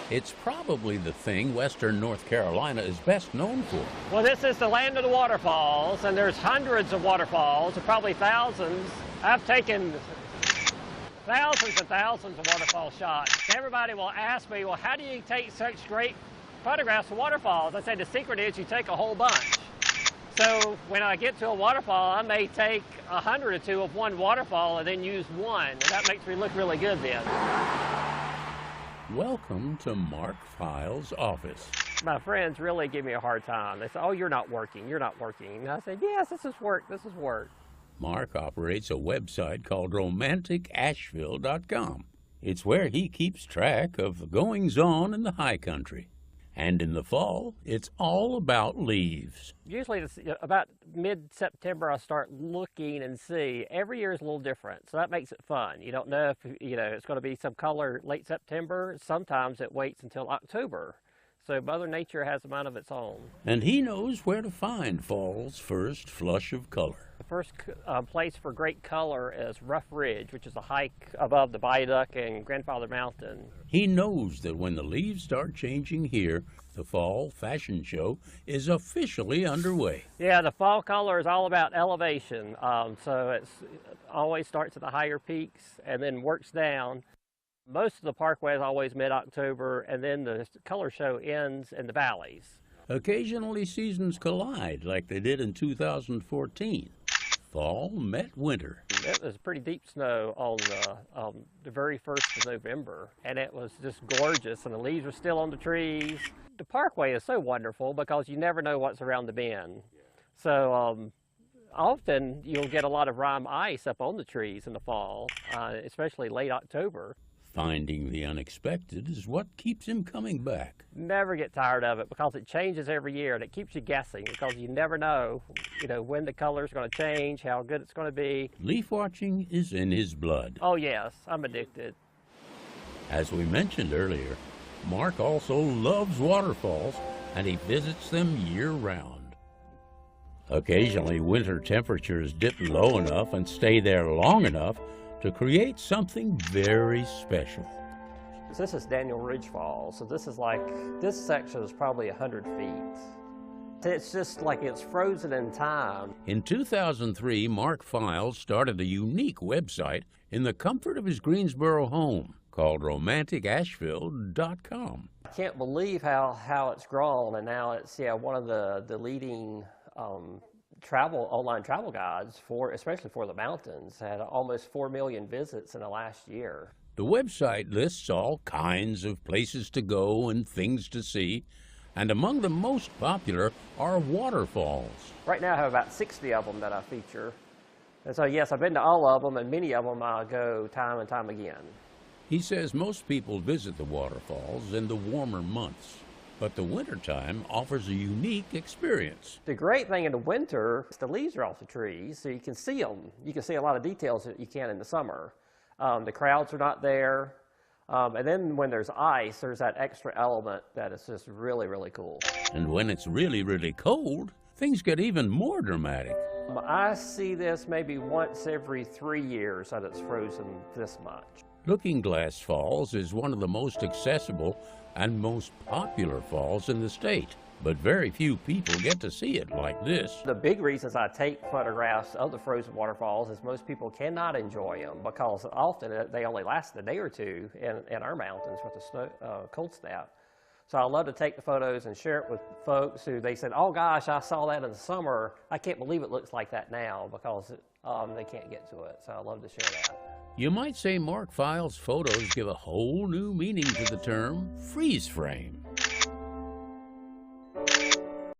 It's probably the thing western North Carolina is best known for. Well, this is the land of the waterfalls, and there's hundreds of waterfalls, or probably thousands. I've taken thousands and thousands of waterfall shots. Everybody will ask me, well, how do you take such great photographs of waterfalls? I say the secret is you take a whole bunch. So when I get to a waterfall, I may take 100 or two of one waterfall and then use one, and that makes me look really good then. Welcome to Mark Files' office. My friends really give me a hard time. They say, oh, you're not working, you're not working. And I say, yes, this is work, this is work. Mark operates a website called romanticasheville.com. It's where he keeps track of the goings-on in the high country. And in the fall, it's all about leaves. Usually it's about mid-September I start looking and see. Every year is a little different, so that makes it fun. You don't know if it's going to be some color late September. Sometimes it waits until October. So Mother Nature has a mind of its own. And he knows where to find fall's first flush of color. The first place for great color is Rough Ridge, which is a hike above the Viaduct and Grandfather Mountain. He knows that when the leaves start changing here, the fall fashion show is officially underway. Yeah, the fall color is all about elevation. So it always starts at the higher peaks and then works down. Most of the parkway is always mid-October, and then the color show ends in the valleys. Occasionally seasons collide like they did in 2014. Fall met winter. It was pretty deep snow on the very 1st of November, and it was just gorgeous, and the leaves were still on the trees. The parkway is so wonderful because you never know what's around the bend. So often you'll get a lot of rime ice up on the trees in the fall, especially late October. Finding the unexpected is what keeps him coming back. Never get tired of it because it changes every year, and it keeps you guessing because you never know, when the color's going to change, how good it's going to be. Leaf watching is in his blood. Oh yes, I'm addicted. As we mentioned earlier, Mark also loves waterfalls, and he visits them year-round. Occasionally, winter temperatures dip low enough and stay there long enough to create something very special. This is Daniel Ridge Falls, so this section is probably 100 feet. It's just like it's frozen in time. In 2003, Mark Files started a unique website in the comfort of his Greensboro home called romanticasheville.com. I can't believe how it's grown, and now it's one of the leading online travel guides especially for the mountains. Had almost 4 million visits in the last year. The website lists all kinds of places to go and things to see, and among the most popular are waterfalls. Right now I have about 60 of them that I feature. And so yes, I've been to all of them, and many of them I go time and time again. He says most people visit the waterfalls in the warmer months, but the wintertime offers a unique experience. The great thing in the winter is the leaves are off the trees, so you can see them. You can see a lot of details that you can in the summer. The crowds are not there. And then when there's ice, there's that extra element that is just really, really cool. And when it's really, really cold, things get even more dramatic. I see this maybe once every 3 years that it's frozen this much. Looking Glass Falls is one of the most accessible and most popular falls in the state, but very few people get to see it like this. The big reasons I take photographs of the frozen waterfalls is most people cannot enjoy them because often they only last a day or two in our mountains with the snow, cold snap. So I love to take the photos and share it with folks who they said, oh gosh, I saw that in the summer. I can't believe it looks like that now because they can't get to it. So I love to share that. You might say Mark Files' photos give a whole new meaning to the term freeze frame.